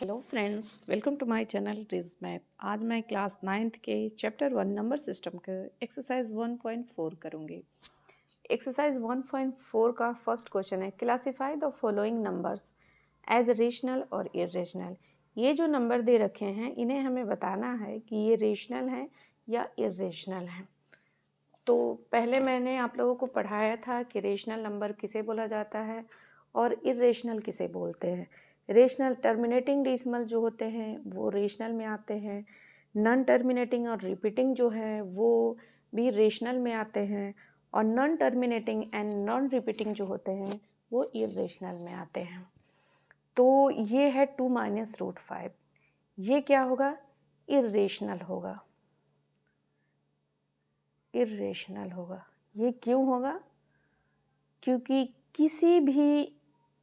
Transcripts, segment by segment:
Hello friends, welcome to my channel रिज math. आज मैं क्लास 9th के चैप्टर 1 नंबर सिस्टम के एक्सरसाइज 1.4 करूँगी। एक्सरसाइज 1.4 का फर्स्ट क्वेश्चन है, classify the following numbers as rational और इरेशनल। ये जो नंबर दे रखे हैं इन्हें हमें बताना है कि ये रेशनल हैं या इरेशनल हैं। तो पहले मैंने आप लोगों को पढ़ाया था कि रेशनल नंबर किसे बोला जाता है और इरेशनल किसे बोलते हैं। रेशनल टर्मिनेटिंग डेसिमल जो होते हैं वो रेशनल में आते हैं, नॉन टर्मिनेटिंग और रिपीटिंग जो है वो भी रेशनल में आते हैं, और non terminating and non repeating जो होते हैं वो इरेशनल में आते हैं। तो ये है 2 - √5, ये क्या होगा? इरेशनल होगा। इरेशनल होगा। ये क्यों होगा? क्योंकि किसी भी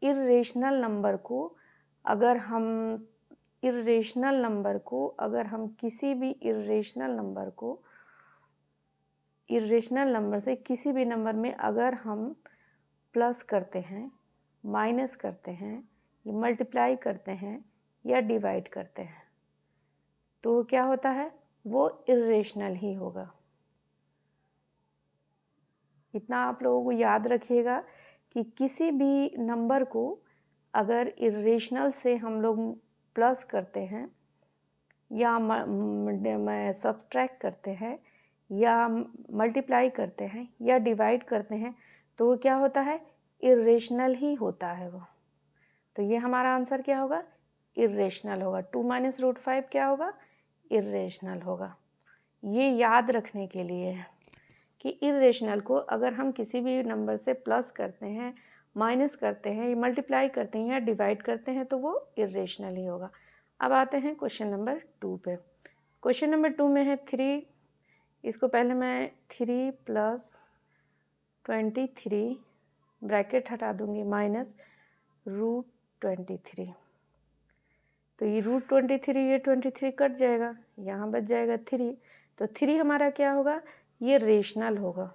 इरेशनल नंबर को अगर हम किसी भी इरेशनल नंबर से किसी भी नंबर में अगर हम प्लस करते हैं, माइनस करते हैं, मल्टीप्लाई करते हैं या डिवाइड करते हैं तो क्या होता है? वो इरेशनल ही होगा। इतना आप लोगों को याद रखिएगा कि किसी भी नंबर को अगर इरेशनल से हम लोग प्लस करते हैं या सब्ट्रैक्ट करते हैं या मल्टीप्लाई करते हैं या डिवाइड करते हैं तो वो क्या होता है? इरेशनल ही होता है वो। तो ये हमारा आंसर क्या होगा? इरेशनल होगा। 2 - √5 क्या होगा? इरेशनल होगा। ये याद रखने के लिए है कि इरेशनल को अगर हम किसी भी नंबर से प्लस करते हैं, माइनस करते हैं, मल्टीप्लाई करते हैं या डिवाइड करते हैं तो वो इरेशनल ही होगा। अब आते हैं क्वेश्चन नंबर 2 पे। क्वेश्चन नंबर 2 में है 3। इसको पहले मैं 3 + 23 ब्रैकेट हटा दूंगी माइनस √23। तो ये √23, ये 23 कट जाएगा, यहाँ बच जाएगा 3। तो 3 हमारा क्या होगा? ये रेशनल होगा।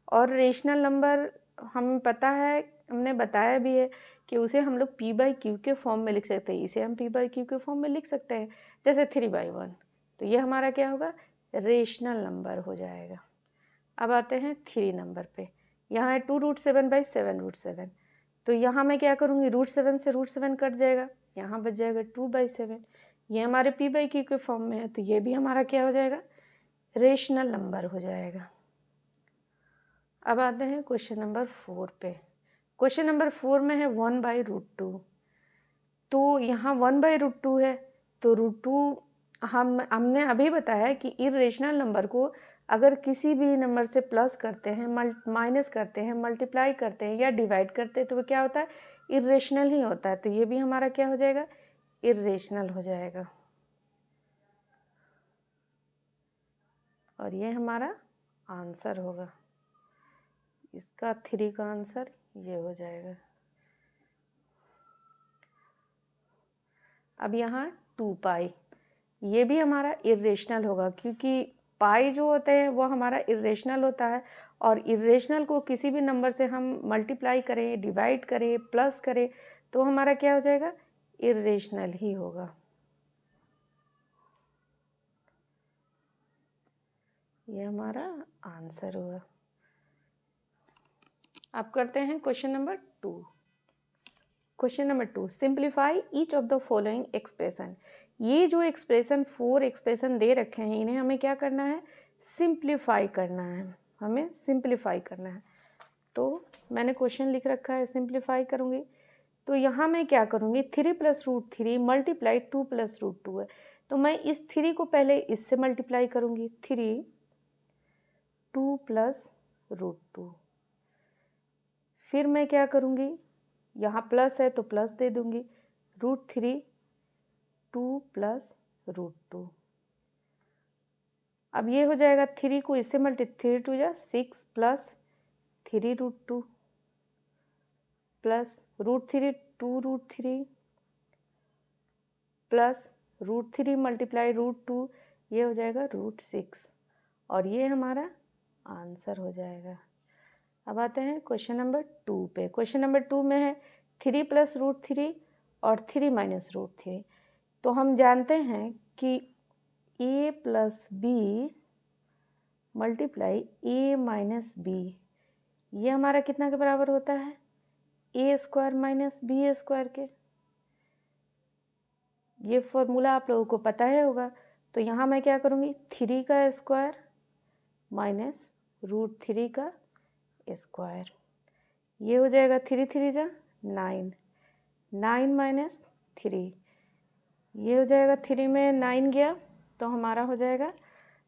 और रेशनल नंबर हमें पता है, हमने बताया भी है कि उसे हम लोग p/q के फॉर्म में लिख सकते हैं। इसे हम p/q के फॉर्म में लिख सकते हैं, जैसे 3/1। तो ये हमारा क्या होगा? रेशनल नंबर हो जाएगा। अब आते हैं 3 नंबर पे। यहाँ है 2√7/7√7। तो यहाँ मैं क्या करूँगी? √7 से √7 कट जाएगा, यहाँ बच जाएगा 2/7। ये हमारे p/q के फॉर्म में है तो ये भी हमारा क्या हो जाएगा? रेशनल नंबर हो जाएगा। अब आते हैं क्वेश्चन नंबर 4 पे। क्वेश्चन नंबर 4 में है 1/√2। तो यहाँ 1/√2 है तो √2 हमने अभी बताया कि इरेशनल नंबर को अगर किसी भी नंबर से प्लस करते हैं, माइनस करते हैं, मल्टीप्लाई करते हैं या डिवाइड करते हैं तो वो क्या होता है? इरेशनल ही होता है। तो ये भी हमारा क्या हो जाएगा? इरेशनल हो जाएगा। और ये हमारा आंसर होगा। इसका 3 का आंसर ये हो जाएगा। अब यहाँ 2π, ये भी हमारा इरेशनल होगा क्योंकि पाई जो होते हैं वो हमारा इरेशनल होता है, और इरेशनल को किसी भी नंबर से हम मल्टीप्लाई करें, डिवाइड करें, प्लस करें तो हमारा क्या हो जाएगा? इरेशनल ही होगा। ये हमारा आंसर होगा। अब करते हैं question number 2। Question number 2, simplify each of the following expression. ये जो एक्सप्रेशन 4 एक्सप्रेशन दे रखे हैं इन्हें हमें क्या करना है? सिंप्लीफाई करना है। हमें सिंप्लीफाई करना है। तो मैंने क्वेश्चन लिख रखा है, सिंप्लीफाई करूँगी। तो यहाँ मैं क्या करूँगी? 3 + √3 मल्टीप्लाई 2 + √2 है तो मैं इस 3 को पहले इससे मल्टीप्लाई करूँगी। 3 2 + √2। फिर मैं क्या करूँगी? यहाँ प्लस है तो प्लस दे दूँगी, √3 2 + √2। अब ये हो जाएगा 3 को इससे 3 2 जा 6 + 3 √2 प्लस √3 2 √3 प्लस √3 मल्टीप्लाई √2, ये हो जाएगा √6, और ये हमारा आंसर हो जाएगा। अब आते हैं क्वेश्चन नंबर 2 पे। क्वेश्चन नंबर 2 में है 3 + √3 और 3 माइनस रूट 3। तो हम जानते हैं कि a plus B multiply a minus B, ये हमारा कितना के बराबर होता है? a square minus B square के। ये फॉर्मूला आप लोगों को पता है होगा। तो यहाँ मैं क्या करूँगी, 3 का स्क्वायर माइनस रूट 3 का स्क्वायर, ये हो जाएगा 3 3 जा 9, 9 माइनस 3, ये हो जाएगा 3 में 9 गया तो हमारा हो जाएगा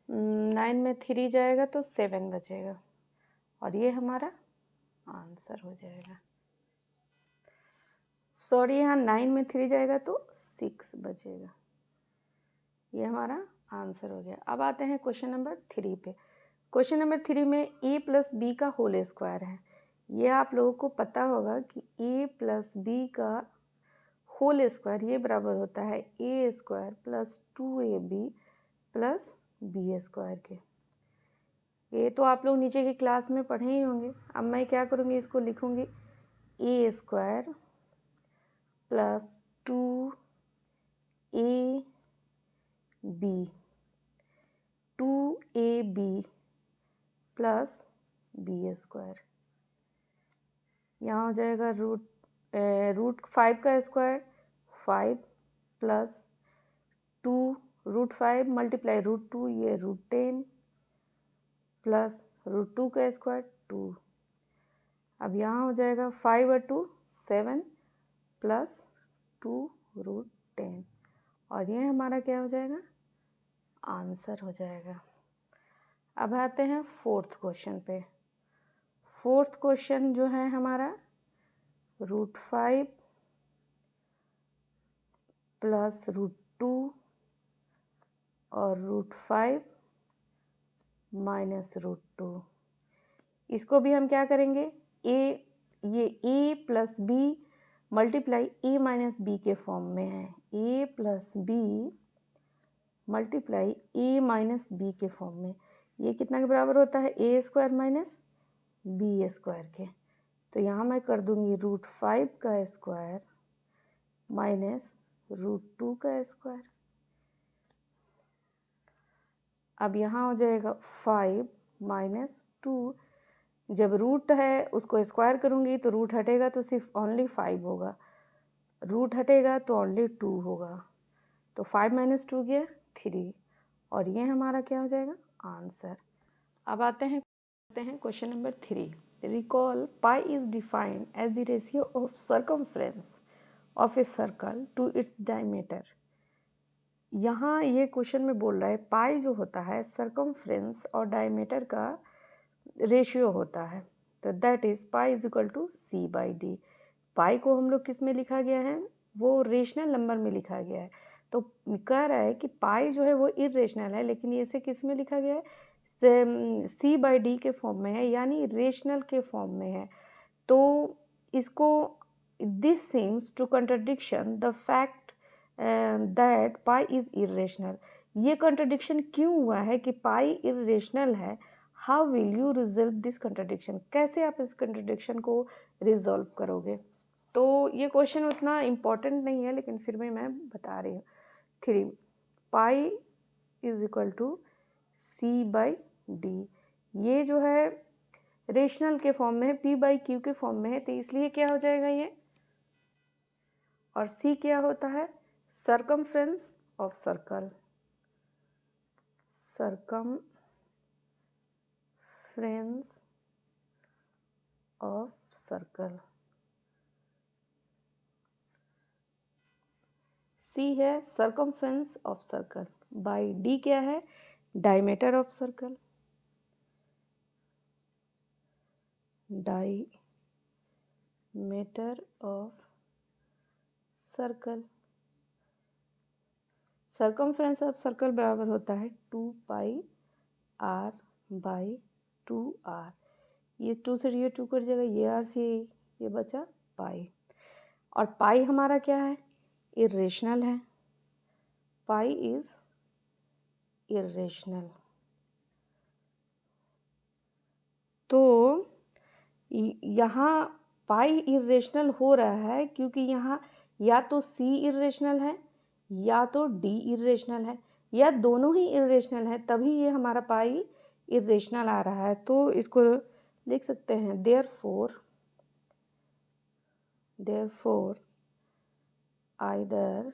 9 में 3 जाएगा तो 7 बचेगा, और ये हमारा आंसर हो जाएगा। सॉरी, यहाँ 9 में 3 जाएगा तो 6 बचेगा, ये हमारा आंसर हो गया। अब आते हैं क्वेश्चन नंबर 3 पे। क्वेश्चन नंबर 3 में a प्लस बी का होल स्क्वायर है। ये आप लोगों को पता होगा कि a प्लस बी का होल स्क्वायर ये बराबर होता है a square plus 2ab plus B square के। ये तो आप लोग नीचे की क्लास में पढ़े ही होंगे। अब मैं क्या करूँगी, इसको लिखूँगी a square plus 2ab 2ab plus B square, यहाँ हो जाएगा रूट 5 का square 5 plus 2 root 5 multiply root 2, ये रूट 10 प्लस रूट 2 का स्क्वायर 2। अब यहाँ हो जाएगा 5 और 2 7 प्लस 2 रूट 10, और ये हमारा क्या हो जाएगा, आंसर हो जाएगा। अब आते हैं फोर्थ क्वेश्चन पे। फोर्थ क्वेश्चन जो है हमारा रूट 5 प्लस रूट 2 और रूट 5 माइनस रूट 2, इसको भी हम क्या करेंगे, ये a plus B multiply a minus B के फॉर्म में है, a plus B multiply a minus B के फॉर्म में। ये कितना के बराबर होता है, a square minus B square के। तो यहाँ मैं कर दूँगी रूट 5 का स्क्वायर माइनस रूट 2 का स्क्वायर। अब यहाँ हो जाएगा 5 माइनस 2, जब रूट है उसको स्क्वायर करूँगी तो रूट हटेगा तो सिर्फ ओनली 5 होगा, रूट हटेगा तो ओनली 2 होगा, तो 5 माइनस 2 गया 3, और ये हमारा क्या हो जाएगा, आंसर। अब आते हैं question number 3। Recall pi is defined as the ratio of circumference of a circle to its diameter. यहाँ ये क्वेश्चन में बोल रहा है पाई जो होता है सर्कमफ्रेंस और डायमीटर का रेशियो होता है, तो that is pi is equal to C by D. Pi को हम लोग किस में लिखा गया है, वो रेशनल नंबर में लिखा गया है। तो कह रहा है कि पाई जो है वो इरेशनल है, लेकिन इसे किस में लिखा गया है, सी बाई डी के फॉर्म में है, यानी रेशनल के फॉर्म में है। तो इसको this seems to contradiction the fact that pi is irrational. ये कंट्रडिक्शन क्यों हुआ है कि पाई इरेशनल है, how will you resolve this contradiction, कैसे आप इस कंट्रडिक्शन को रिजॉल्व करोगे। तो ये क्वेश्चन उतना इम्पॉर्टेंट नहीं है, लेकिन फिर भी मैं बता रही हूँ। 3 pi is equal to C by D, ये जो है रेशनल के फॉर्म में है, पी बाई क्यू के फॉर्म में है, तो इसलिए क्या हो जाएगा ये, और सी क्या होता है, circumference of circle, circumference of circle. C है circumference of circle, by D क्या है, diameter of circle, diameter of circle. Circumference of circle बराबर होता है 2 पाई आर बाई 2r, ये 2 से ये 2 कट जाएगा, ये r से ये बचा पाई, और पाई हमारा क्या है, इरेशनल है, पाई इज इरेशनल। तो यहाँ पाई इरेशनल हो रहा है क्योंकि यहाँ या तो सी इरेशनल है या तो डी इरेशनल है या दोनों ही इरेशनल है, तभी ये हमारा पाई इरेशनल आ रहा है। तो इसको लिख सकते हैं देयरफॉर आइदर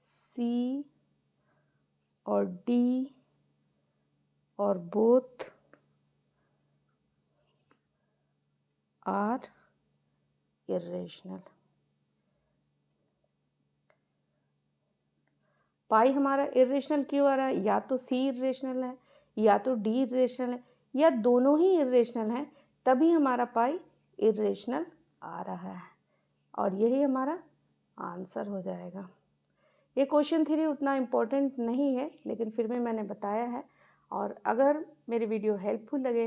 सी और डी और बोथ आर इरेशनल। पाई हमारा इरेशनल क्यों आ रहा है? या तो सी इरेशनल है या तो डी इरेशनल है या दोनों ही इरेशनल हैं, तभी हमारा पाई इरेशनल आ रहा है और यही हमारा आंसर हो जाएगा। ये क्वेश्चन थ्री उतना इम्पोर्टेंट नहीं है, लेकिन फिर भी मैंने बताया है। और अगर मेरी वीडियो हेल्पफुल लगे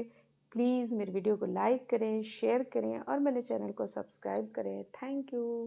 प्लीज़ मेरी वीडियो को लाइक करें, शेयर करें और मेरे चैनल को सब्सक्राइब करें। Thank you.